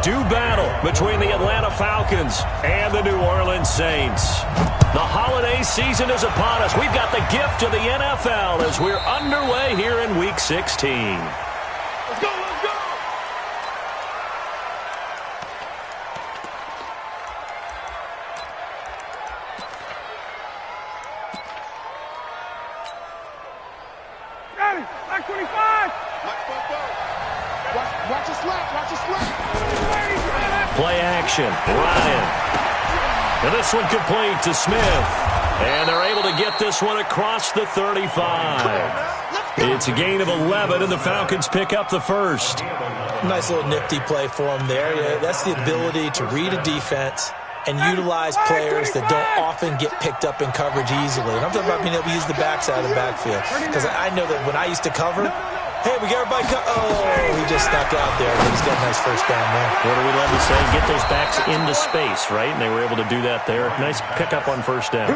do battle between the Atlanta Falcons and the New Orleans Saints. The holiday season is upon us. We've got the gift of the NFL as we're underway here in Week 16. Let's go, let's go! Ready, like 25! Watch your slap, watch your slap! Play action, Ryan. And this one complete to Smith. And they're able to get this one across the 35. It's a gain of 11, and the Falcons pick up the first. Nice little nifty play for him there. Yeah, that's the ability to read a defense and utilize players that don't often get picked up in coverage easily. And I'm talking about being able to use the backside of the backfield. Because I know that when I used to cover, hey, we got everybody oh, he just snuck out there, but he's got a nice first down there. What do we love to say? Get those backs into space, right? And they were able to do that there. Nice pickup on first down.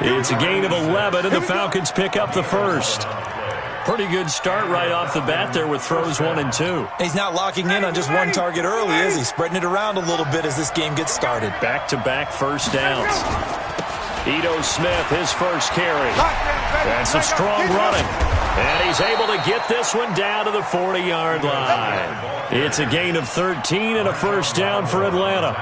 It's a gain of 11, and the Falcons pick up the first. Pretty good start right off the bat there with throws 1 and 2. He's not locking in on just one target early, is he? Spreading it around a little bit as this game gets started. Back-to-back first downs. Ito Smith, his first carry. And some strong running. And he's able to get this one down to the 40-yard line. It's a gain of 13 and a first down for Atlanta.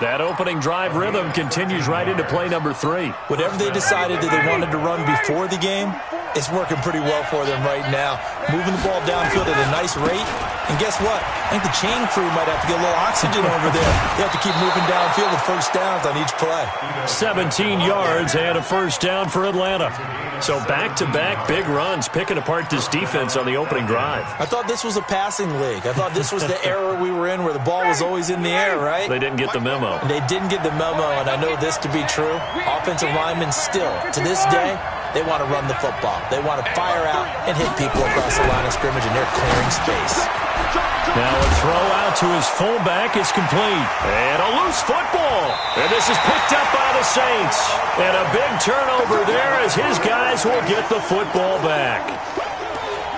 That opening drive rhythm continues right into play number 3. Whatever they decided that they wanted to run before the game, it's working pretty well for them right now. Moving the ball downfield at a nice rate. And guess what? I think the chain crew might have to get a little oxygen over there. They have to keep moving downfield with first downs on each play. 17 yards and a first down for Atlanta. So back-to-back big runs, picking apart this defense on the opening drive. I thought this was a passing league. I thought this was the era we were in where the ball was always in the air, right? They didn't get the memo. They didn't get the memo, and I know this to be true. Offensive linemen still, to this day, they want to run the football. They want to fire out and hit people across the line of scrimmage, and they're clearing space. Now a throw out to his fullback is complete. And a loose football. And this is picked up by the Saints. And a big turnover there as his guys will get the football back.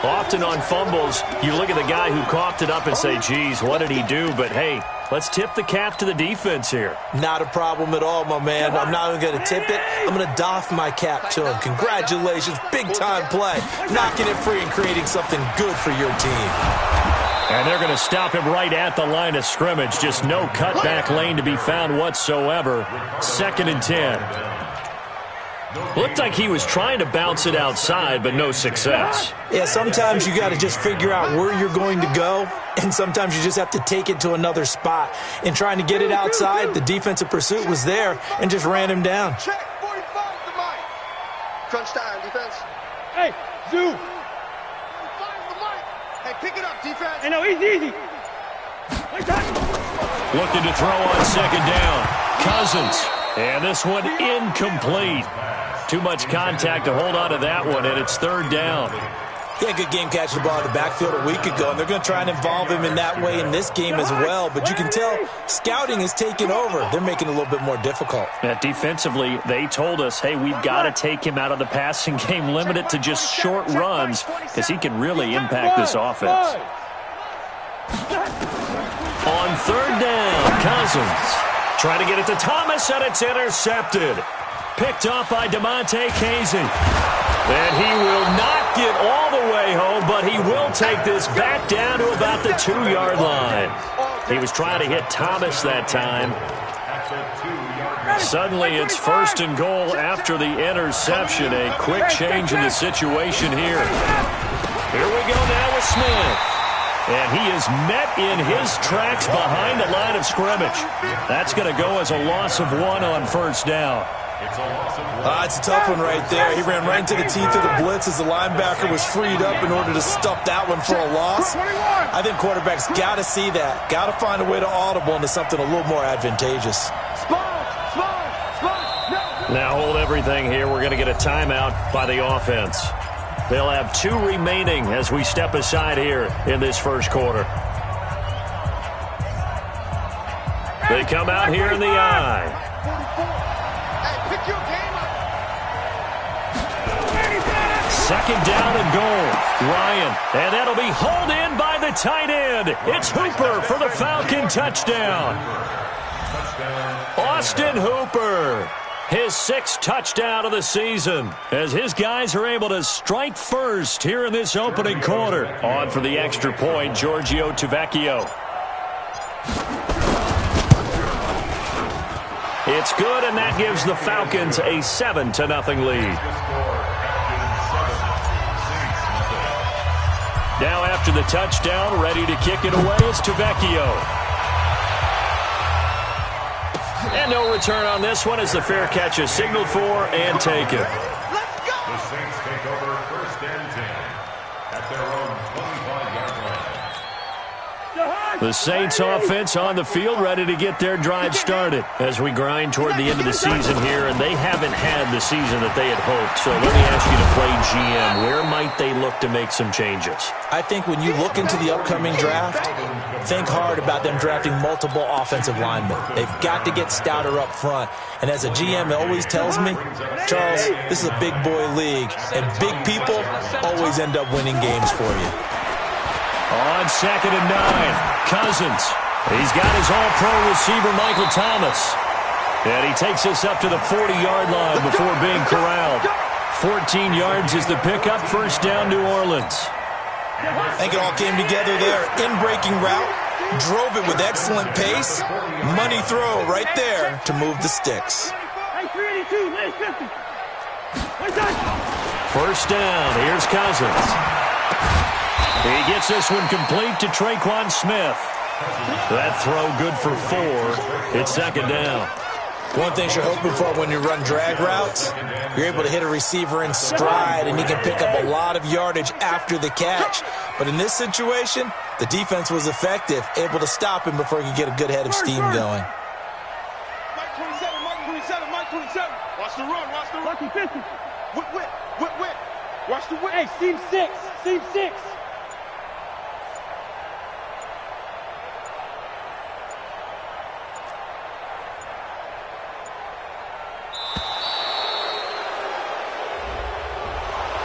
Often on fumbles, you look at the guy who coughed it up and say, geez, what did he do? But, hey, let's tip the cap to the defense here. Not a problem at all, my man. I'm not even going to tip it. I'm going to doff my cap to him. Congratulations. Big-time play. Knocking it free and creating something good for your team. And they're going to stop him right at the line of scrimmage. Just no cutback lane to be found whatsoever. 2nd and 10. Looked like he was trying to bounce it outside, but no success. Yeah, sometimes you got to just figure out where you're going to go, and sometimes you just have to take it to another spot. In trying to get it outside, the defensive pursuit was there and just ran him down. Check 45 to Mike. Crunch time, defense. Hey, Zoo. 45 to Mike. Hey, pick it up, defense. Hey, no, easy. Looking to throw on 2nd down. Cousins. And this one incomplete. Too much contact to hold on to that one, and it's 3rd down. He had a good game catching the ball in the backfield a week ago, and they're going to try and involve him in that way in this game as well. But you can tell scouting is taking over. They're making it a little bit more difficult. Defensively, they told us, hey, we've got to take him out of the passing game, limit it to just short runs, because he can really impact this offense. On 3rd down, Cousins. Trying to get it to Thomas, and it's intercepted. Picked off by DeMonte Casey. And he will not get all the way home, but he will take this back down to about the 2-yard line. He was trying to hit Thomas that time. Suddenly it's 1st and goal after the interception. A quick change in the situation here. Here we go now with Smith. And he is met in his tracks behind the line of scrimmage. That's going to go as a loss of 1 on 1st down. It's a tough one right there. He ran right into the teeth of the blitz as the linebacker was freed up in order to stuff that one for a loss. I think quarterbacks got to see that. Got to find a way to audible into something a little more advantageous. Now hold everything here. We're going to get a timeout by the offense. They'll have 2 remaining as we step aside here in this first quarter. They come out here in the I. Second down and goal. Ryan. And that'll be hauled in by by the tight end. It's Hooper for the Falcon touchdown. Austin Hooper, his 6th touchdown of the season, as his guys are able to strike first here in this opening quarter. On for the extra point, Giorgio Tavecchio. It's good, and that gives the Falcons a 7-0 lead. Now after the touchdown, ready to kick it away is Tavecchio. And no return on this one as the fair catch is signaled for and taken. Let's go! The Saints take over 1st and 10 at their own 25-yard line. The Saints offense on the field ready to get their drive started as we grind toward the end of the season here, and they haven't had the season that they had hoped. So let me ask you to play GM. Where might they look to make some changes? I think when you look into the upcoming draft, think hard about them drafting multiple offensive linemen. They've got to get stouter up front. And as a GM always tells me, Charles, this is a big boy league, and big people always end up winning games for you. On 2nd and 9, Cousins. He's got his all-pro receiver, Michael Thomas. And he takes us up to the 40-yard line before being corralled. 14 yards is the pickup, 1st down, New Orleans. I think it all came together there. In-breaking route, drove it with excellent pace. Money throw right there to move the sticks. 1st down, here's Cousins. He gets this one complete to Traquan Smith. That throw good for 4. It's 2nd down. One thing you're hoping for when you run drag routes, you're able to hit a receiver in stride, and he can pick up a lot of yardage after the catch. But in this situation, the defense was effective, able to stop him before he could get a good head of steam going. Mike 27, Mike 27, Mike 27. Watch the run, watch the run. Lucky 50. Whip. Watch the whip. Hey, seam 6. Seam 6.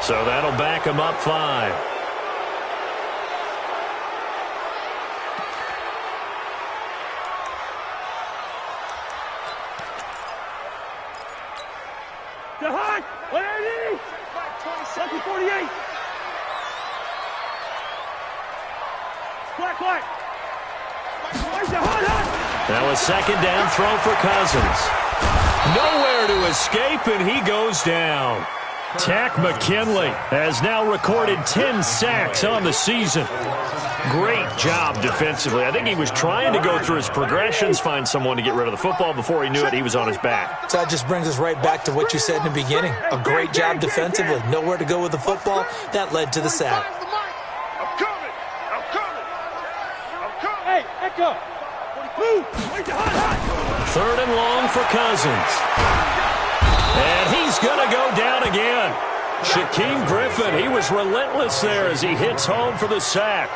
So that'll back him up 5. To high. 180. Lucky 48. Black. Now a 2nd down throw for Cousins. Nowhere to escape, and he goes down. Tack McKinley has now recorded 10 sacks on the season. Great job defensively. I think he was trying to go through his progressions, find someone to get rid of the football. Before he knew it, he was on his back. So that just brings us right back to what you said in the beginning. A great job defensively. Nowhere to go with the football. That led to the sack. I'm coming. Hey, Echo. Move. Wait the hot. 3rd and long for Cousins. And he's going to go down again. Shaquem Griffin, he was relentless there as he hits home for the sack.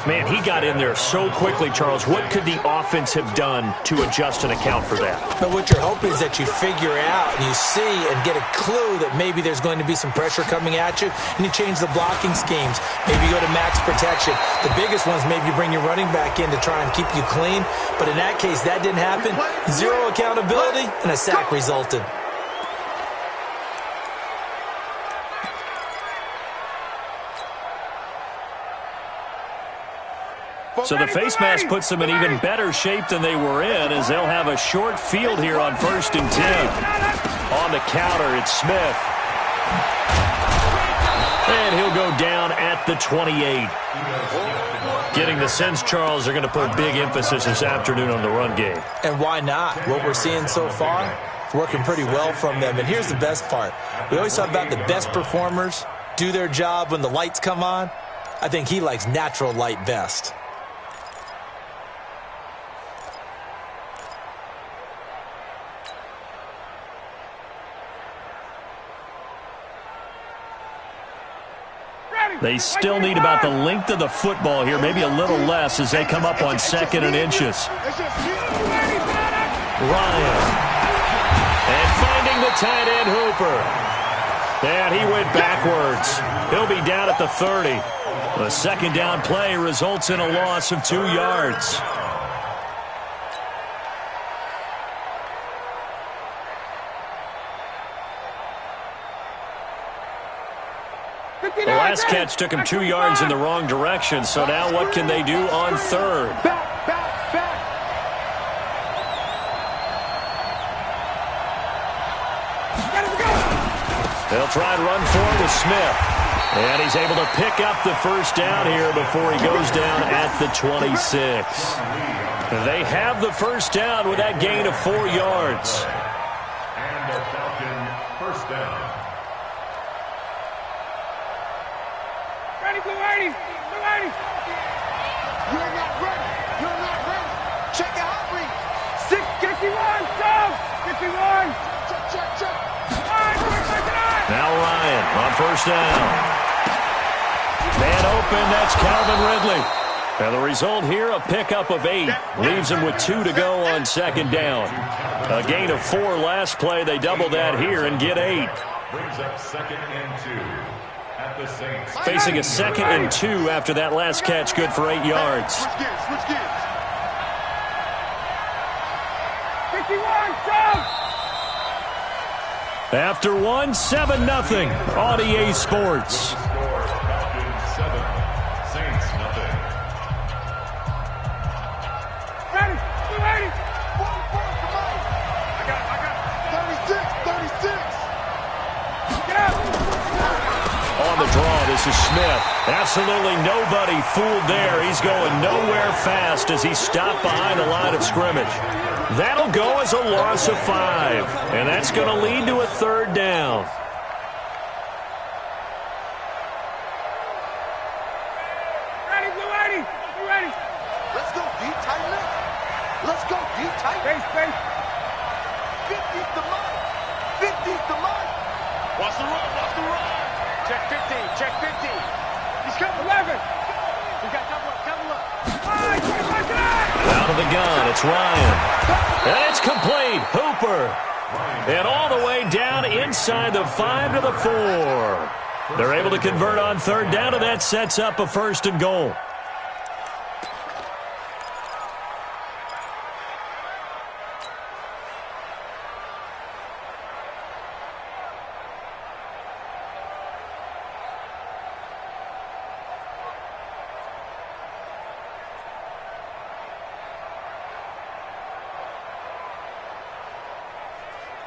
Man, he got in there so quickly, Charles. What could the offense have done to adjust and account for that? But what you're hoping is that you figure out and you see and get a clue that maybe there's going to be some pressure coming at you, and you change the blocking schemes. Maybe you go to max protection. The biggest one's maybe you bring your running back in to try and keep you clean. But in that case, that didn't happen. Zero accountability, and a sack resulted. So the face mask puts them in even better shape than they were in, as they'll have a short field here on 1st and 10. On the counter, it's Smith. And he'll go down at the 28. Getting the sense, Charles, they're going to put big emphasis this afternoon on the run game. And why not? What we're seeing so far, it's working pretty well from them. And here's the best part. We always talk about the best performers do their job when the lights come on. I think he likes natural light best. They still need about the length of the football here, maybe a little less as they come up on 2nd and inches. Ryan. And finding the tight end, Hooper. And he went backwards. He'll be down at the 30. The second down play results in a loss of 2 yards. The last catch took him 2 yards in the wrong direction, so now what can they do on third? They'll try and run forward with Smith. And he's able to pick up the first down here before he goes down at the 26. They have the first down with that gain of 4 yards. And a Falcon first down. Ready, blue 80. Blue 80. You're not ready. You're not ready. Check your heart rate. 51, jump. 51. Check. Now Ryan on first down. Man open, that's Calvin Ridley. And the result here, a pickup of 8. Leaves him with 2 to go on second down. A gain of 4 last play. They double that here and get 8. Brings up 2nd and 2 at the Saints. Facing a 2nd and 2 after that last catch, good for 8 yards. Switch gears. 51, jump. After 1, 7-0 on EA Sports. Score, Falcons 7, Saints nothing. Ready, blue 80. I got 36. Get out. On the draw, this is Smith. Absolutely nobody fooled there. He's going nowhere fast as he stopped behind the line of scrimmage. That'll go as a loss of 5. And that's going to lead to a third down. Ready, blue 80. Blue 80. Let's go deep, tight left. Let's go deep, tight. Base. 50's the mark. 50's the mark. Watch the run. Check 15. Check 15. He's coming. 11. He got double up. Out of the gun, it's Ryan. And it's complete. Hooper. And all the way down inside the 5 to the 4. They're able to convert on third down, and that sets up a 1st and goal.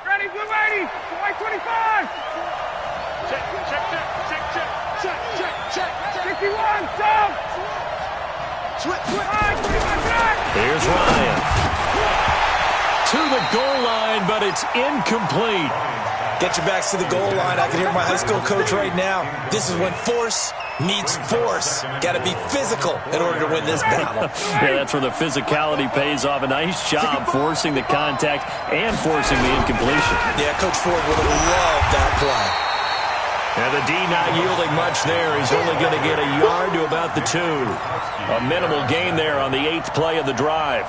Ready, blue 80. White 25. Check. 51, jump. Switch. Here's Ryan. To the goal line, but it's incomplete. Get your backs to the goal line. I can hear my high school coach right now. This is when force meets force. Got to be physical in order to win this battle. Yeah, that's where the physicality pays off. A nice job forcing the contact and forcing the incompletion. Yeah, Coach Ford would have loved that play. And the D not yielding much there. He's only going to get a yard to about the 2. A minimal gain there on the 8th play of the drive.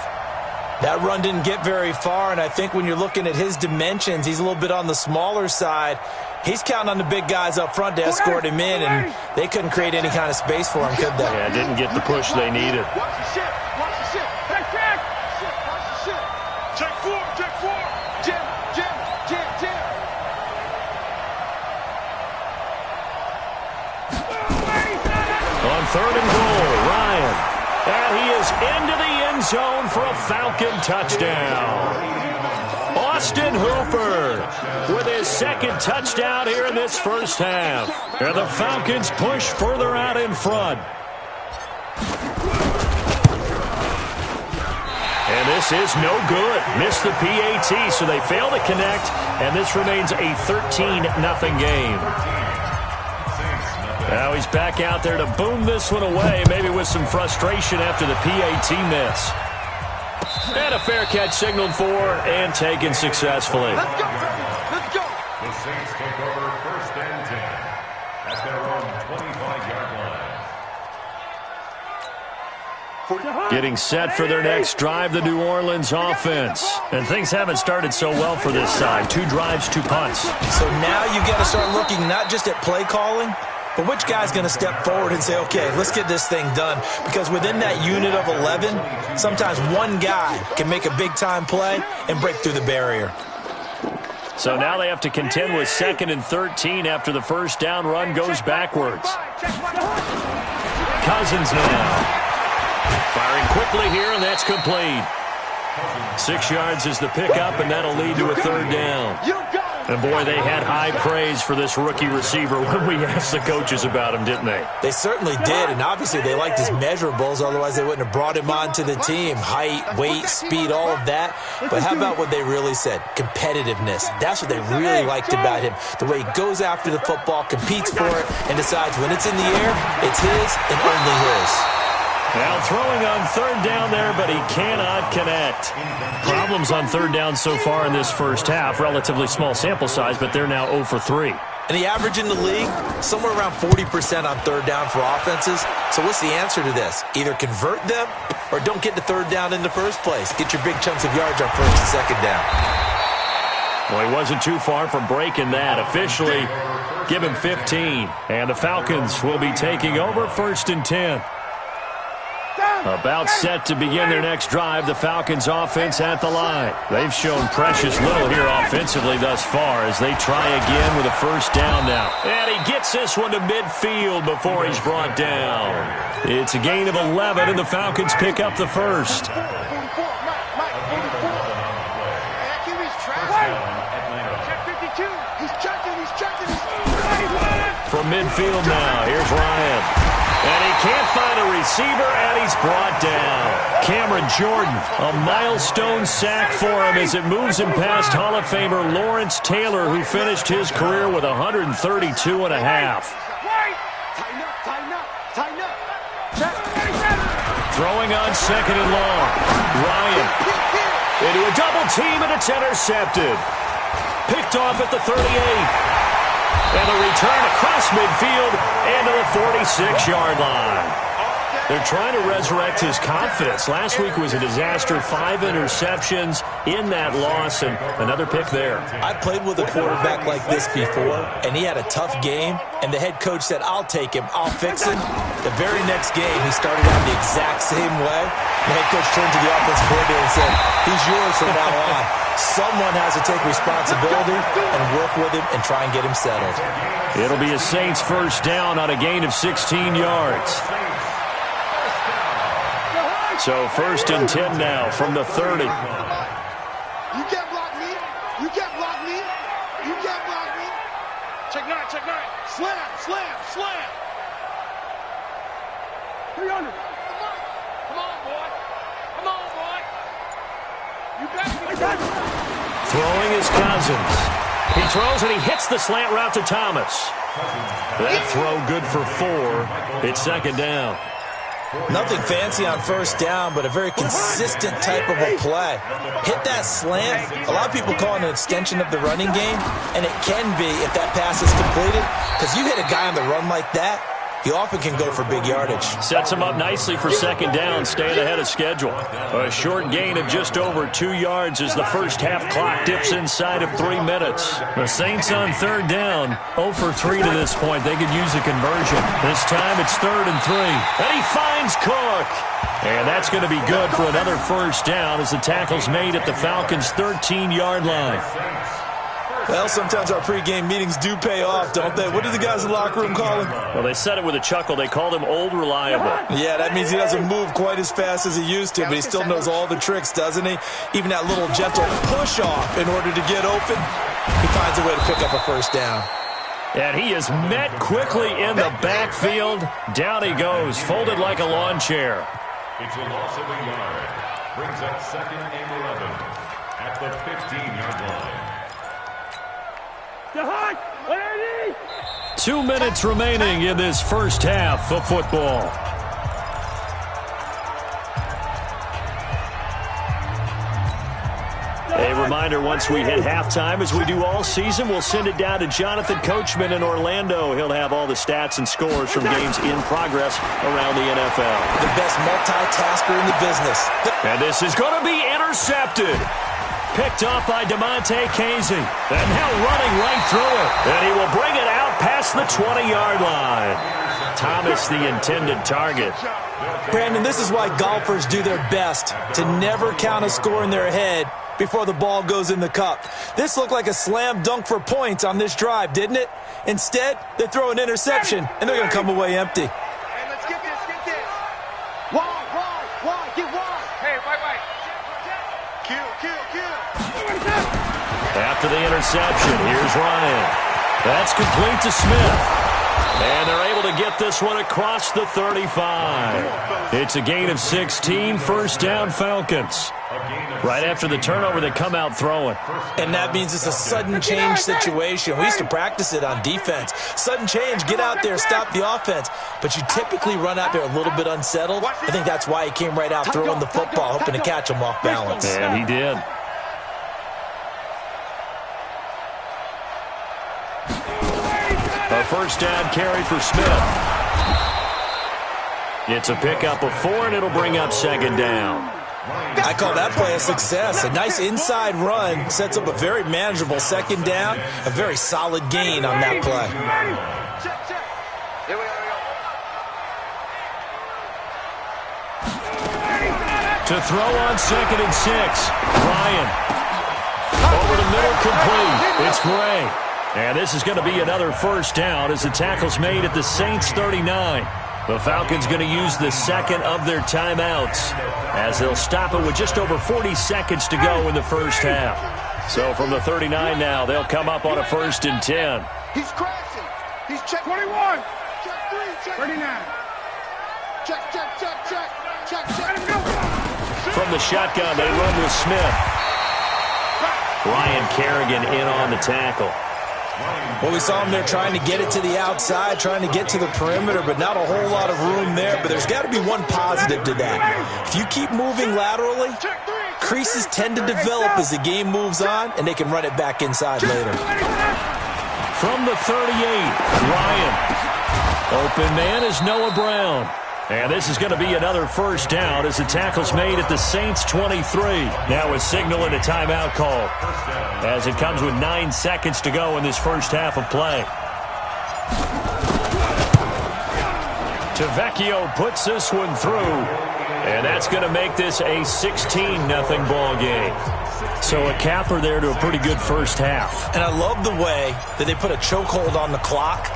That run didn't get very far, and I think when you're looking at his dimensions, he's a little bit on the smaller side. He's counting on the big guys up front to escort him in, and they couldn't create any kind of space for him, could they? Yeah, didn't get the push they needed. Watch the shit. Check. Watch the shit. Check 4. Jam. On third and goal, Ryan. And he is into the end zone for a Falcon touchdown. Austin Hooper with his 2nd touchdown here in this first half. And the Falcons push further out in front. And this is no good. Missed the PAT, so they fail to connect, and this remains a 13-0 game. Now he's back out there to boom this one away, maybe with some frustration after the PAT miss. And a fair catch signaled for and taken successfully. Let's go. The Saints take over 1st and 10 at their own 25-yard line. Getting set for their next drive, the New Orleans offense. And things haven't started so well for this side. 2 drives, 2 punts. So now you got to start looking not just at play calling, But which guy's going to step forward and say, okay, let's get this thing done? Because within that unit of 11, sometimes one guy can make a big-time play and break through the barrier. So now they have to contend with 2nd and 13 after the first down run goes backwards. Cousins now. Firing quickly here, and that's complete. 6 yards is the pickup, and that'll lead to a 3rd down. And, boy, they had high praise for this rookie receiver when we asked the coaches about him, didn't they? They certainly did, and obviously they liked his measurables. Otherwise, they wouldn't have brought him onto the team. Height, weight, speed, all of that. But how about what they really said? Competitiveness. That's what they really liked about him. The way he goes after the football, competes for it, and decides when it's in the air, it's his and only his. Now throwing on 3rd down there, but he cannot connect. Problems on 3rd down so far in this first half. Relatively small sample size, but they're now 0 for 3. And the average in the league, somewhere around 40% on 3rd down for offenses. So what's the answer to this? Either convert them or don't get to 3rd down in the first place. Get your big chunks of yards on 1st and 2nd down. Well, he wasn't too far from breaking that. Officially, give him 15. And the Falcons will be taking over 1st and 10. About set to begin their next drive, the Falcons offense at the line. They've shown precious little here offensively thus far as they try again with a 1st down now. And he gets this one to midfield before he's brought down. It's a gain of 11, and the Falcons pick up the 1st. From midfield now, here's Ryan. And he can't find a receiver, and he's brought down. Cameron Jordan, a milestone sack for him as it moves him past Hall of Famer Lawrence Taylor, who finished his career with 132 and a half. Throwing on 2nd and long. Ryan into a double team, and it's intercepted. Picked off at the 38. And a return across midfield and to the 46-yard line. They're trying to resurrect his confidence. Last week was a disaster. 5 interceptions in that loss, and another pick there. I played with a quarterback like this before, and he had a tough game, and the head coach said, I'll take him, I'll fix him. The very next game, he started out the exact same way. The head coach turned to the offensive coordinator and said, he's yours from now on. Someone has to take responsibility and work with him and try and get him settled. It'll be a Saints 1st down on a gain of 16 yards. So 1st and 10 now from the 30. You can't block me. You can't block me. You can't block me. Check 9, check 9. Slam, slam, slam. 300. Come on, boy. Come on, boy. You got me. Throwing is Cousins. He throws and he hits the slant route to Thomas. That throw good for 4. It's 2nd down. Nothing fancy on 1st down, but a very consistent type of a play. Hit that slant. A lot of people call it an extension of the running game, and it can be if that pass is completed, because you hit a guy on the run like that, he often can go for big yardage. Sets him up nicely for 2nd down, staying ahead of schedule. A short gain of just over 2 yards as the first half clock dips inside of 3 minutes. The Saints on 3rd down, 0 for 3 to this point. They could use a conversion. This time it's 3rd and 3. And he finds Cook. And that's going to be good for another 1st down as the tackle's made at the Falcons' 13-yard line. Well, sometimes our pregame meetings do pay off, don't they? What do the guys in the locker room call him? Well, they said it with a chuckle. They called him Old Reliable. Yeah, that means he doesn't move quite as fast as he used to, but he still knows all the tricks, doesn't he? Even that little gentle push-off in order to get open, he finds a way to pick up a 1st down. And he is met quickly in the backfield. Down he goes, folded like a lawn chair. It's a loss of a yard. Brings up 2nd and 11 at the 15-yard line. 2 minutes remaining in this first half of football. A reminder, once we hit halftime, as we do all season, we'll send it down to Jonathan Coachman in Orlando. He'll have all the stats and scores from games in progress around the NFL. The best multitasker in the business. And this is going to be intercepted. picked off by Casey. And now running right through it. And he will bring it out past the 20-yard line. Thomas, the intended target. Brandon, this is why golfers do their best to never count a score in their head before the ball goes in the cup. This looked like a slam dunk for points on this drive, didn't it? Instead, they throw an interception, and they're going to come away empty. Hey, let's get this, get this. Wide, get wide. Hey, right. Kill. After the interception, here's Ryan. That's complete to Smith. And they're able to get this one across the 35. It's a gain of 16, first down Falcons. Right after the turnover, they come out throwing. And that means it's a sudden change situation. We used to practice it on defense. Sudden change, get out there, stop the offense. But you typically run out there a little bit unsettled. I think that's why he came right out throwing the football, hoping to catch him off balance. And he did. A first down carry for Smith. It's a pickup of 4, and it'll bring up second down. I call that play a success. A nice inside run sets up a very manageable second down. A very solid gain on that play. To throw on 2nd and 6. Ryan. Over the middle, complete. It's Gray. And this is going to be another first down as the tackle's made at the Saints 39. The Falcons going to use the second of their timeouts as they'll stop it with just over 40 seconds to go in the first half. So from the 39 now, they'll come up on a 1st and 10. He's crashing. He's check 21. Check 3. Check 39. Check. From the shotgun, they run with Smith. Ryan Kerrigan in on the tackle. Well, we saw him there trying to get it to the outside, trying to get to the perimeter, but not a whole lot of room there. But there's got to be one positive to that. If you keep moving laterally, creases tend to develop as the game moves on, and they can run it back inside later. From the 38, Ryan. Open man is Noah Brown. And this is going to be another first down as the tackle's made at the Saints 23. Now a signal and a timeout call as it comes with 9 seconds to go in this first half of play. Tavecchio puts this one through, and that's going to make this a 16-0 ball game. So a capper there to a pretty good first half. And I love the way that they put a chokehold on the clock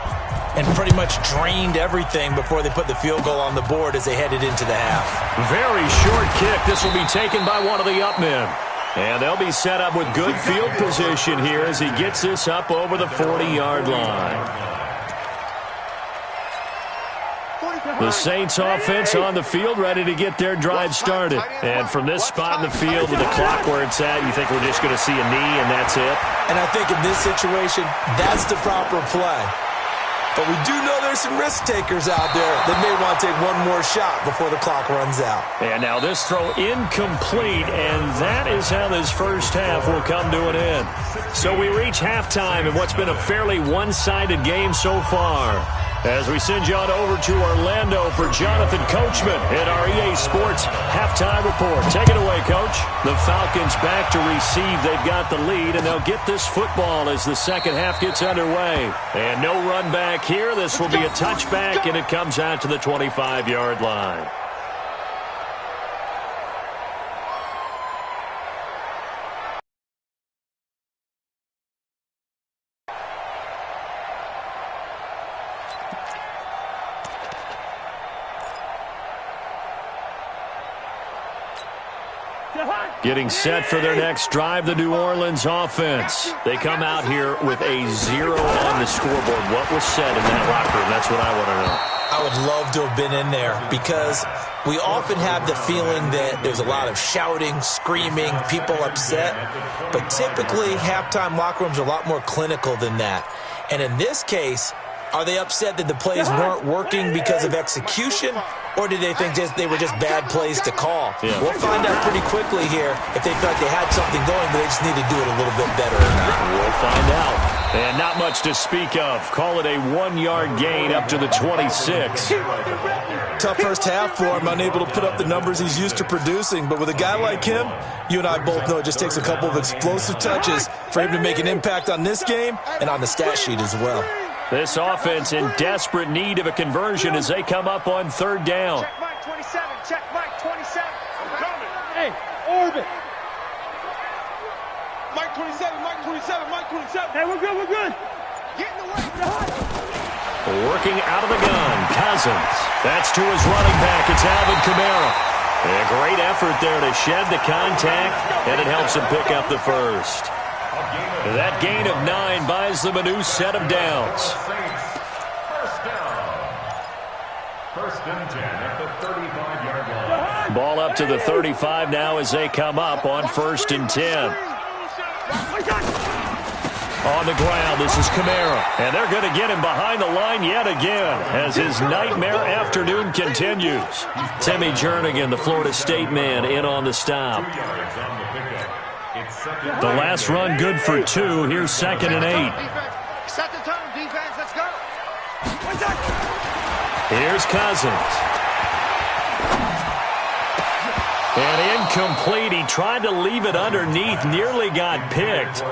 and pretty much drained everything before they put the field goal on the board as they headed into the half. Very short kick. This will be taken by one of the up men. And they'll be set up with good field position here as he gets this up over the 40-yard line. The Saints offense on the field, ready to get their drive started. And from this spot in the field with the clock where it's at, you think we're just going to see a knee and that's it? And I think in this situation, that's the proper play. But we do know there's some risk takers out there that may want to take one more shot before the clock runs out. And now this throw incomplete, and that is how this first half will come to an end. So we reach halftime in what's been a fairly one-sided game so far. As we send you on over to Orlando for Jonathan Coachman in our EA Sports Halftime Report. Take it away, Coach. The Falcons back to receive. They've got the lead, and they'll get this football as the second half gets underway. And no run back here. This will be a touchback, and it comes out to the 25-yard line. Getting set for their next drive, the New Orleans offense. They come out here with a 0 on the scoreboard. What was said in that locker room? That's what I want to know. I would love to have been in there because we often have the feeling that there's a lot of shouting, screaming, people upset. But typically, halftime locker rooms are a lot more clinical than that. And in this case, are they upset that the plays weren't working because of execution? Or did they think they were just bad plays to call? Yeah. We'll find out pretty quickly here if they felt they had something going, but they just need to do it a little bit better or not. We'll find out. And not much to speak of. Call it a 1-yard gain up to the 26. Tough first half for him, unable to put up the numbers he's used to producing. But with a guy like him, you and I both know it just takes a couple of explosive touches for him to make an impact on this game and on the stat sheet as well. This offense in desperate need of a conversion as they come up on third down. Check Mike 27. Check Mike 27. I'm coming. Hey, orbit. Mike 27, Mike 27, Mike 27. Hey, we're good, we're good. Get in the way. Working out of the gun, Cousins. That's to his running back. It's Alvin Kamara. A great effort there to shed the contact, and it helps him pick up the first. That gain of 9 buys them a new set of downs. First down. First and 10 at the 35-yard line. Ball up to the 35 now as they come up on first and 10. On the ground, this is Kamara. And they're going to get him behind the line yet again as his nightmare afternoon continues. Timmy Jernigan, the Florida State man, in on the stop. 2 yards on the pickup. It's second. The last run good for 2. Here's second and 8. Set the tone, defense. Let's go. Here's Cousins. And incomplete. He tried to leave it underneath. Nearly got picked.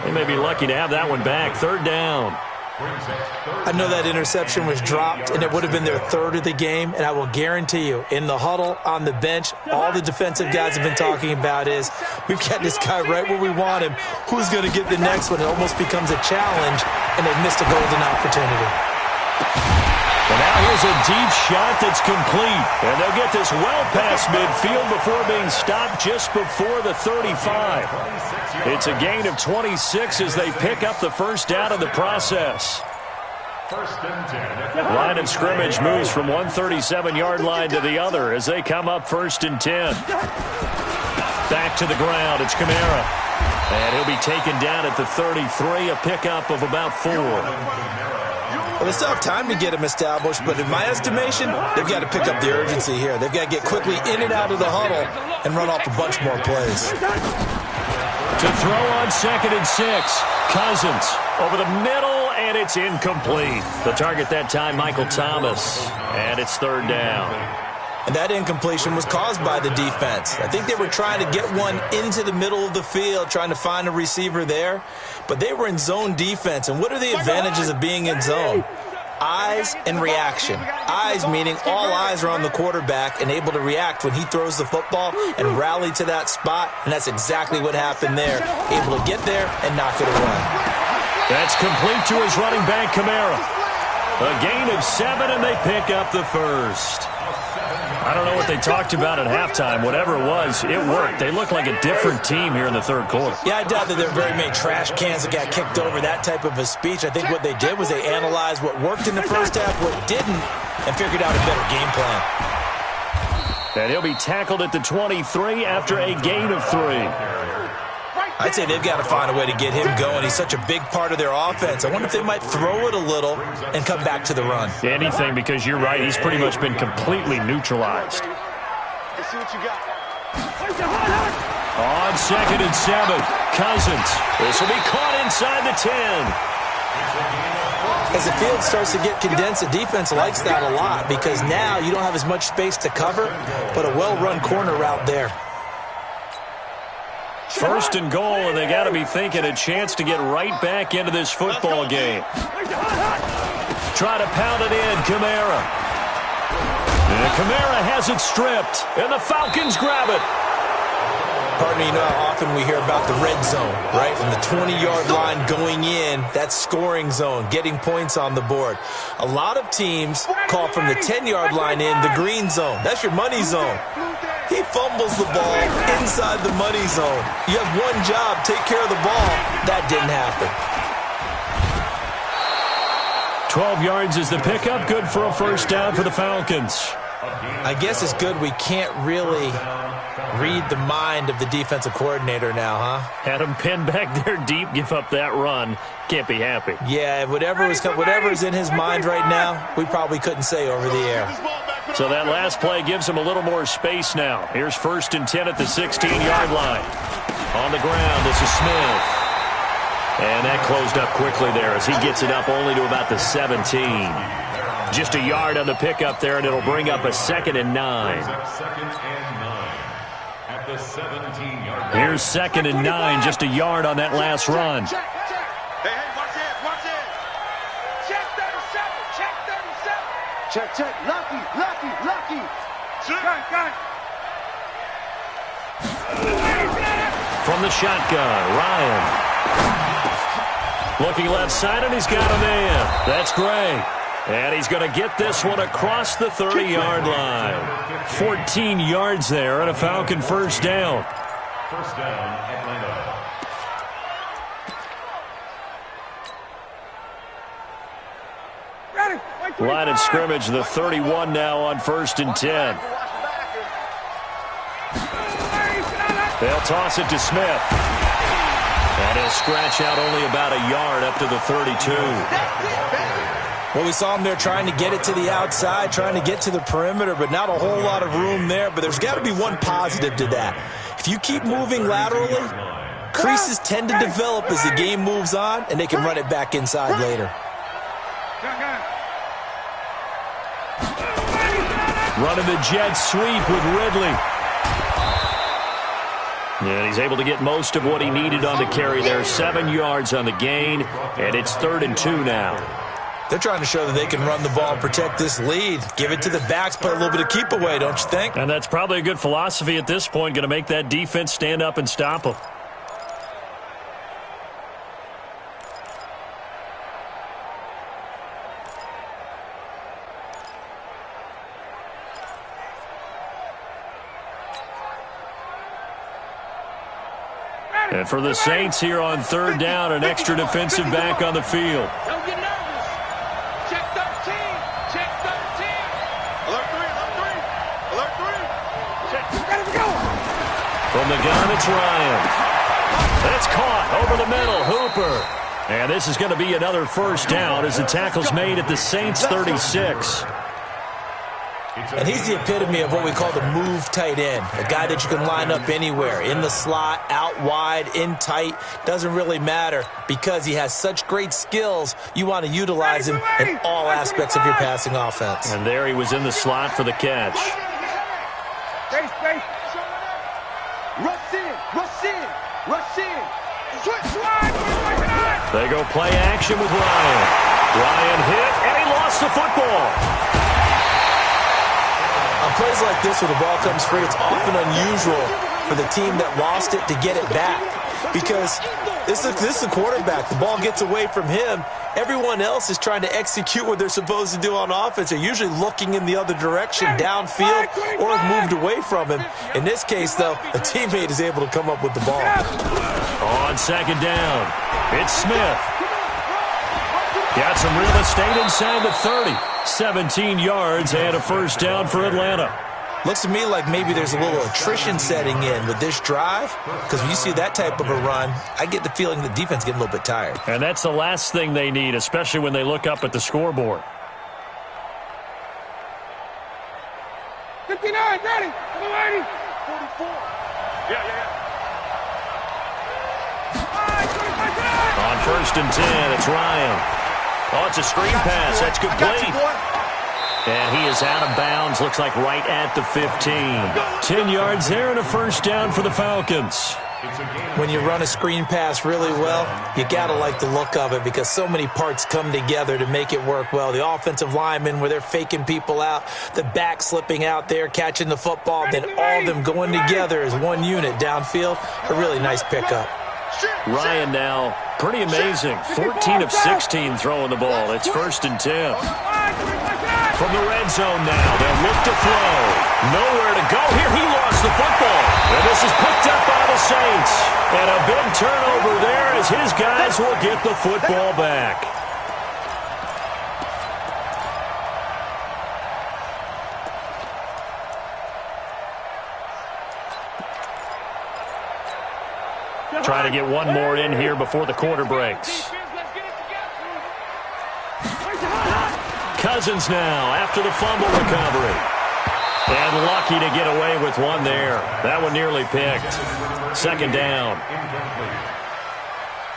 They may be lucky to have that one back. Third down. I know that interception was dropped, and it would have been their third of the game, and I will guarantee you, in the huddle, on the bench, all the defensive guys have been talking about is, we've got this guy right where we want him. Who's going to get the next one? It almost becomes a challenge, and they've missed a golden opportunity. And now here's a deep shot that's complete. And they'll get this well past midfield before being stopped just before the 35. It's a gain of 26 as they pick up the first down in the process. First and 10. Line of scrimmage moves from one 37-yard line to the other as they come up first and 10. Back to the ground. It's Kamara. And he'll be taken down at the 33, a pickup of about 4. Well, they still have time to get him established, but in my estimation, they've got to pick up the urgency here. They've got to get quickly in and out of the huddle and run off a bunch more plays. To throw on second and 6. Cousins over the middle, and it's incomplete. The target that time, Michael Thomas. And it's third down. And that incompletion was caused by the defense. I think they were trying to get one into the middle of the field, trying to find a receiver there. But they were in zone defense. And what are the advantages of being in zone? Eyes and reaction. Eyes meaning all eyes are on the quarterback and able to react when he throws the football and rally to that spot. And that's exactly what happened there. Able to get there and knock it away. That's complete to his running back, Kamara. A gain of 7, and they pick up the first. I don't know what they talked about at halftime. Whatever it was, it worked. They look like a different team here in the third quarter. Yeah, I doubt that there are very many trash cans that got kicked over, that type of a speech. I think what they did was they analyzed what worked in the first half, what didn't, and figured out a better game plan. And he'll be tackled at the 23 after a gain of 3. I'd say they've got to find a way to get him going. He's such a big part of their offense. I wonder if they might throw it a little and come back to the run. Anything, because you're right. He's pretty much been completely neutralized. Let's see what you got. On second and 7, Cousins. This will be caught inside the 10. As the field starts to get condensed, the defense likes that a lot because now you don't have as much space to cover, but a well-run corner route there. First and goal, and they got to be thinking a chance to get right back into this football game. Try to pound it in, Kamara. And Kamara has it stripped, and the Falcons grab it. Partner, you know how often we hear about the red zone, right? From the 20-yard line going in, that's scoring zone, getting points on the board. A lot of teams call from the 10-yard line in the green zone. That's your money zone. He fumbles the ball inside the money zone. You have one job, take care of the ball. That didn't happen. 12 yards is the pickup, good for a first down for the Falcons. I guess it's good we can't really read the mind of the defensive coordinator now, huh? Had him pinned back there deep, give up that run. Can't be happy. Yeah, whatever's in his mind right now, we probably couldn't say over the air. So that last play gives him a little more space now. Here's 1st and 10 at the 16-yard line. On the ground, this is Smith. And that closed up quickly there as he gets it up only to about the 17. Just a yard on the pickup there, and it'll bring up a 2nd and 9. At the 17-yard line. Here's 2nd and 9, just a yard on that last run. Hey, watch this, watch this. Check 37, check 37. Check. Lucky. Got it. From the shotgun, Ryan. Looking left side, and he's got a man. That's great. And he's going to get this one across the 30-yard line. 14 yards there and a Falcon 1st down. First down, Atlanta. Line of scrimmage, the 31 now on 1st and 10. They'll toss it to Smith. And he'll scratch out only about a yard up to the 32. Well, we saw him there trying to get it to the outside, trying to get to the perimeter, but not a whole lot of room there. But there's got to be one positive to that. If you keep moving laterally, creases tend to develop as the game moves on, and they can run it back inside later. Running the jet sweep with Ridley. And he's able to get most of what he needed on the carry there. 7 yards on the gain, and it's 3rd and 2 now. They're trying to show that they can run the ball and protect this lead. Give it to the backs, play a little bit of keep away, don't you think? And that's probably a good philosophy at this point, going to make that defense stand up and stop them. And for the Saints here on 3rd down, an extra defensive back on the field. Don't get nervous. Check 13. Check 13. Alert 3. Alert 3. Check. Ready to go. From the gun, it's Ryan. It's caught over the middle. Hooper. And this is going to be another 1st down as the tackle's made at the Saints' 36. And he's the epitome of what we call the move tight end, a guy that you can line up anywhere, in the slot, out wide, in tight, doesn't really matter because he has such great skills. You want to utilize him in all aspects of your passing offense. And there he was in the slot for the catch. Space. Rush in. They go play action with Ryan. Ryan hit, and he lost the football. On plays like this where the ball comes free, it's often unusual for the team that lost it to get it back because this is the quarterback. The ball gets away from him. Everyone else is trying to execute what they're supposed to do on offense. They're usually looking in the other direction, downfield, or have moved away from him. In this case, though, a teammate is able to come up with the ball. On 2nd down, it's Smith. Got some real estate inside the 30. 17 yards and a 1st down for Atlanta. Looks to me like maybe there's a little attrition setting in with this drive because when you see that type of a run, I get the feeling the defense getting a little bit tired. And that's the last thing they need, especially when they look up at the scoreboard. 59, ready. 44. Yeah. On 1st and 10, it's Ryan. Oh, it's a screen pass. That's complete. And he is out of bounds. Looks like right at the 15. 10 yards there and a 1st down for the Falcons. When you run a screen pass really well, you got to like the look of it because so many parts come together to make it work well. The offensive linemen where they're faking people out, the back slipping out there, catching the football, then all of them going together as one unit downfield. A really nice pickup. Ryan now, pretty amazing. 14 of 16 throwing the ball. It's 1st and 10. From the red zone now, they'll look to throw. Nowhere to go here. He lost the football. And this is picked up by the Saints. And a big turnover there as his guys will get the football back. Trying to get one more in here before the quarter breaks. Cousins now after the fumble recovery. And lucky to get away with one there. That one nearly picked. Second down. Incomplete.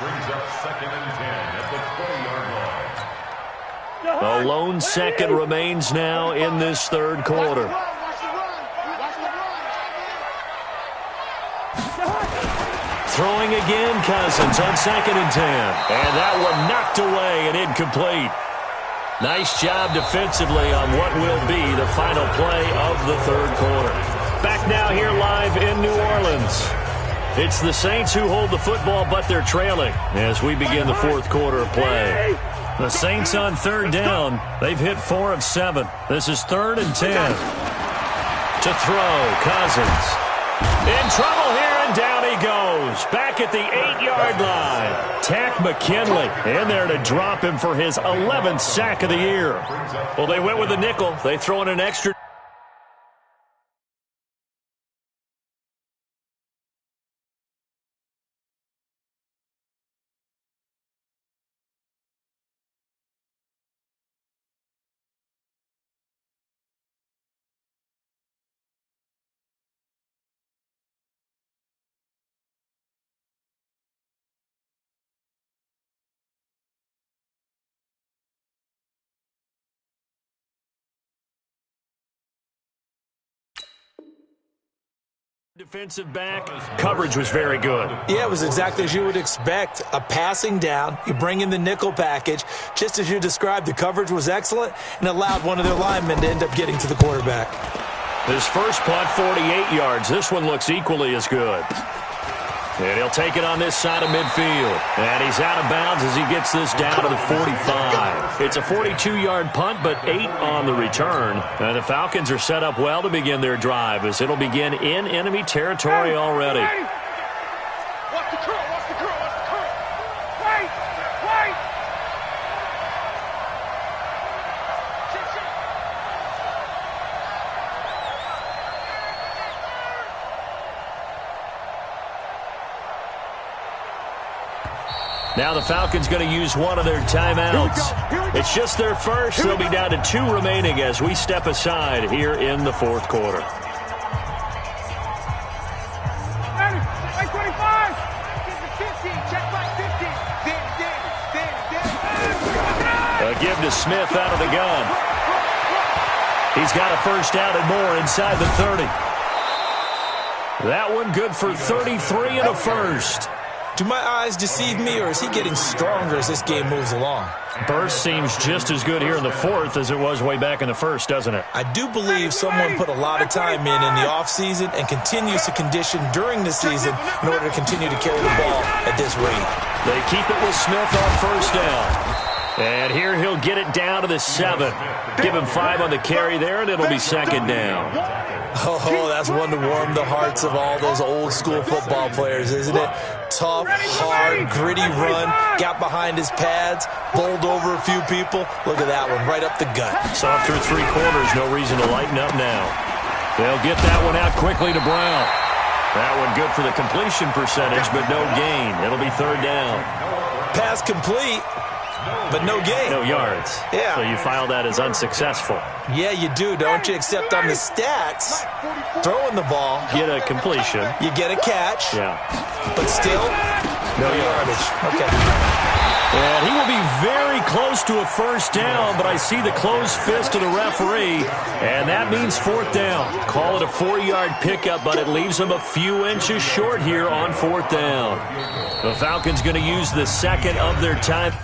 Brings up 2nd and 10 at the 20-yard line. A lone second remains now in this third quarter. Throwing again, Cousins on 2nd and 10. And that one knocked away and incomplete. Nice job defensively on what will be the final play of the third quarter. Back now here live in New Orleans. It's the Saints who hold the football, but they're trailing as we begin the fourth quarter of play. The Saints on third down. They've hit 4 of 7. This is 3rd and 10. To throw, Cousins. In trouble here, and down he goes. Back at the 8-yard line. Tack McKinley in there to drop him for his 11th sack of the year. Well, they went with a nickel. They throw in an extra. Defensive back, coverage was very good. Yeah, it was exactly as you would expect. A passing down, you bring in the nickel package. Just as you described, the coverage was excellent and allowed one of their linemen to end up getting to the quarterback. His first punt, 48 yards. This one looks equally as good. And he'll take it on this side of midfield. And he's out of bounds as he gets this down to the 45. It's a 42-yard punt, but 8 on the return. And the Falcons are set up well to begin their drive as it'll begin in enemy territory already. Watch the curl, watch the curl, watch the curl. Wait, wait. Shit, shit. Now the Falcons going to use one of their timeouts. It's just their first. They'll be down to 2 remaining as we step aside here in the fourth quarter. Like 25. 50, check back 50. A give to Smith out of the gun. He's got a first down and more inside the 30. That one good for 33 and a first. Do my eyes deceive me, or is he getting stronger as this game moves along? Burst seems just as good here in the fourth as it was way back in the first, doesn't it? I do believe someone put a lot of time in the offseason and continues to condition during the season in order to continue to carry the ball at this rate. They keep it with Smith on first down. And here he'll get it down to the 7. Give him 5 on the carry there, and it'll be second down. Oh, that's one to warm the hearts of all those old-school football players, isn't it? Tough, hard, gritty run, got behind his pads, bowled over a few people. Look at that one, right up the gut. So after 3 quarters, no reason to lighten up now. They'll get that one out quickly to Brown. That one good for the completion percentage, but no gain. It'll be third down. Pass complete, but no gain. No yards. Yeah. So you file that as unsuccessful. Yeah, you do, don't you? Except on the stats, throwing the ball, Get a completion. you get a catch, Yeah. but still, no yardage. Okay. And he will be very close to a first down, but I see the closed fist of the referee, and that means fourth down. Call it a 4-yard pickup, but it leaves him a few inches short here on fourth down. The Falcons going to use the second of their time.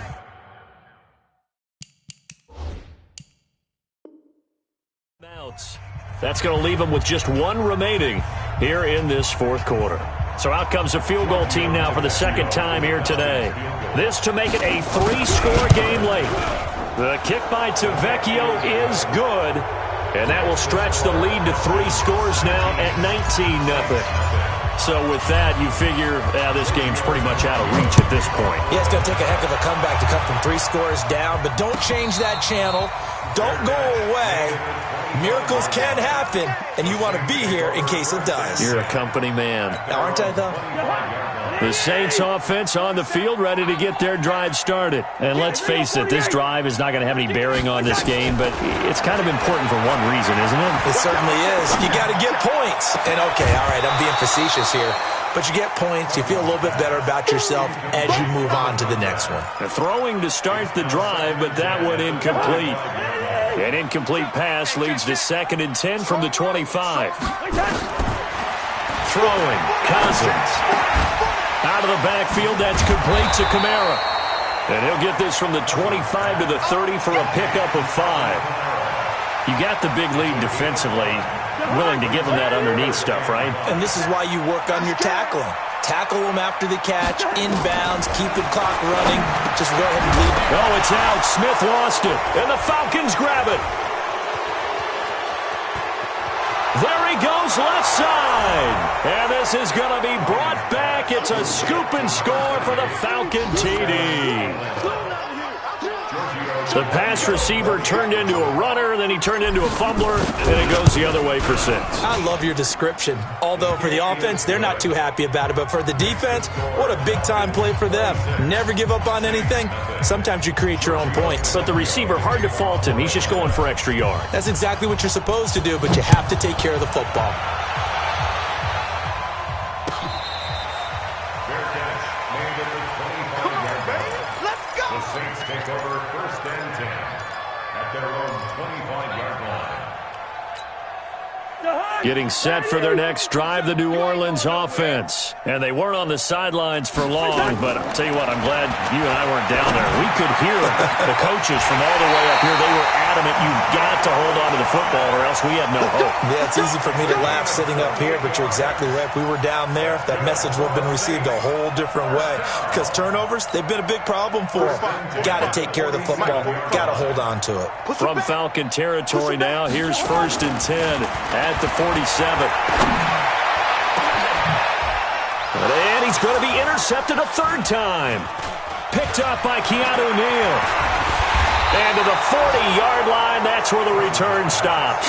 That's going to leave them with just 1 remaining here in this fourth quarter. So out comes a field goal team now for the second time here today. This to make it a 3-score game late. The kick by Tavecchio is good, and that will stretch the lead to 3 scores now at 19-0. So with that, you figure this game's pretty much out of reach at this point. Yeah, it's going to take a heck of a comeback to come from 3 scores down, but don't change that channel. Don't go away. Miracles can happen, and you want to be here in case it does. You're a company man. Aren't I, though? The Saints offense on the field, ready to get their drive started. And let's face it, this drive is not going to have any bearing on this game, but it's kind of important for one reason, isn't it? It certainly is. You got to get points. And okay, all right, I'm being facetious here. But you get points, you feel a little bit better about yourself as you move on to the next one. Throwing to start the drive, but that one incomplete. An incomplete pass leads to 2nd and 10 from the 25. Throwing, Cousins. Out of the backfield, that's complete to Kamara. And he'll get this from the 25 to the 30 for a pickup of 5. You got the big lead defensively. Willing to give them that underneath stuff, right? And this is why you work on your tackling. Tackle them after the catch, inbounds, keep the clock running. Just go ahead and leave it. Oh, it's out. Smith lost it. And the Falcons grab it. There he goes, left side. And this is going to be brought back. It's a scoop and score for the Falcon TD. The pass receiver turned into a runner, then he turned into a fumbler, and it goes the other way for 6. I love your description. Although for the offense, they're not too happy about it. But for the defense, what a big-time play for them. Never give up on anything. Sometimes you create your own points. But the receiver, hard to fault him. He's just going for extra yard. That's exactly what you're supposed to do, but you have to take care of the football. Getting set for their next drive, the New Orleans offense. And they weren't on the sidelines for long, but I'll tell you what, I'm glad you and I weren't down there. We could hear the coaches from all the way up here. They were adamant, you've got to hold on to the football or else we have no hope. Yeah, it's easy for me to laugh sitting up here, but you're exactly right. If we were down there, that message would have been received a whole different way. Because turnovers, they've been a big problem for them. Got to take care of the football. Got to hold on to it. From Falcon territory now, here's 1st and 10 at the 47. And he's going to be intercepted a 3rd time. Picked up by Keanu Neal. And to the 40-yard line, that's where the return stops.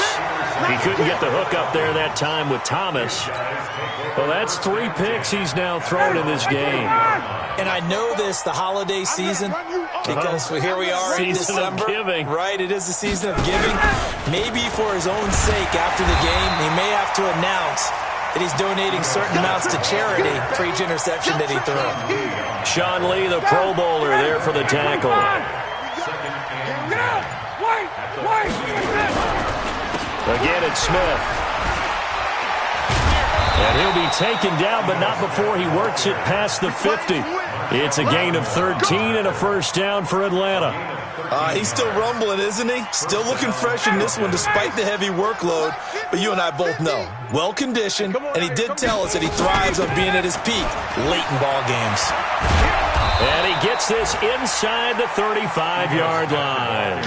He couldn't get the hook up there that time with Thomas. Well, that's 3 picks he's now thrown in this game. And I know this, the holiday season, because here we are in December. Season of giving. Right, it is the season of giving. Maybe for his own sake after the game, he may have to announce that he's donating certain amounts to charity for each interception that he threw. Sean Lee, the Pro Bowler, there for the tackle. Again, it's Smith. And he'll be taken down, but not before he works it past the 50. It's a gain of 13 and a 1st down for Atlanta. He's still rumbling, isn't he? Still looking fresh in this one despite the heavy workload. But you and I both know, well-conditioned, and he did tell us that he thrives on being at his peak late in ball games. And he gets this inside the 35-yard line.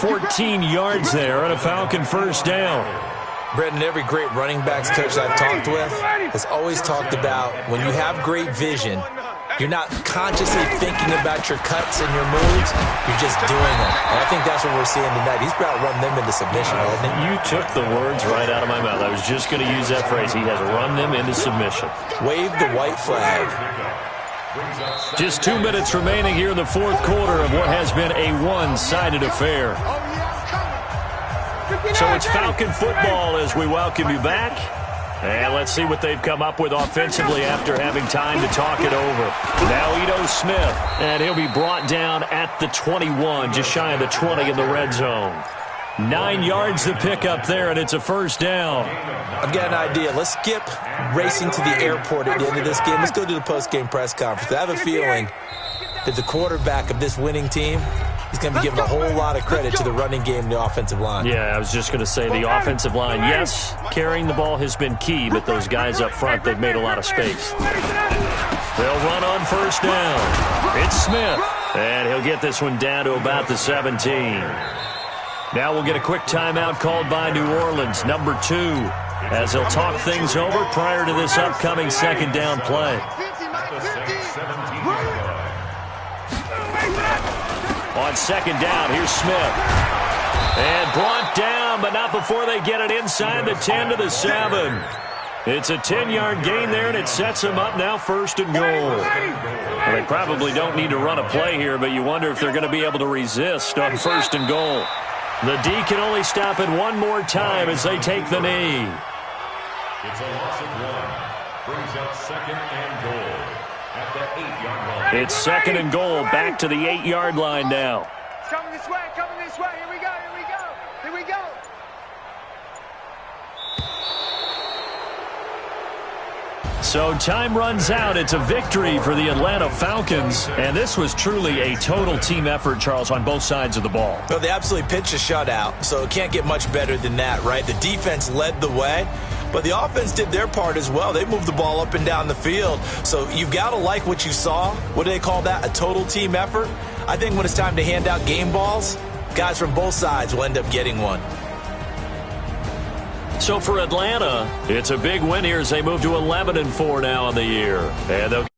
14 yards there and a Falcon 1st down. Brendan, every great running backs coach I've talked with has always talked about when you have great vision, you're not consciously thinking about your cuts and your moves, you're just doing them. And I think that's what we're seeing tonight. He's about run them into submission, hasn't he? You took the words right out of my mouth. I was just going to use that phrase. He has run them into submission. Wave the white flag. Just 2 minutes remaining here in the 4th quarter of what has been a one-sided affair. So it's Falcon football as we welcome you back. And let's see what they've come up with offensively after having time to talk it over. Now Ito Smith, and he'll be brought down at the 21, just shy of the 20 in the red zone. 9 yards to pick up there, and it's a 1st down. I've got an idea. Let's skip racing to the airport at the end of this game. Let's go to the post-game press conference. I have a feeling that the quarterback of this winning team is going to be giving a whole lot of credit to the running game and the offensive line. Yeah, I was just going to say the offensive line, yes, carrying the ball has been key, but those guys up front, they've made a lot of space. They'll run on 1st down. It's Smith, and he'll get this one down to about the 17. Now we'll get a quick timeout called by New Orleans, number 2, as they'll talk things over prior to this upcoming 2nd down play. On 2nd down, here's Smith. And brought down, but not before they get it inside the 10 to the 7. It's a 10-yard gain there, and it sets them up now 1st and goal. Well, they probably don't need to run a play here, but you wonder if they're going to be able to resist on 1st and goal. The D can only stop it one more time as they take the knee. It's a loss of 1. Brings up 2nd and goal at the 8-yard line. It's 2nd and goal, back to the 8-yard line now. Coming this way, coming this way. Here we go, here we go, here we go. So time runs out. It's a victory for the Atlanta Falcons. And this was truly a total team effort, Charles, on both sides of the ball. Well, they absolutely pitched a shutout, so it can't get much better than that, right? The defense led the way, but the offense did their part as well. They moved the ball up and down the field. So you've got to like what you saw. What do they call that? A total team effort? I think when it's time to hand out game balls, guys from both sides will end up getting one. So for Atlanta, it's a big win here as they move to 11-4 now on the year. And they'll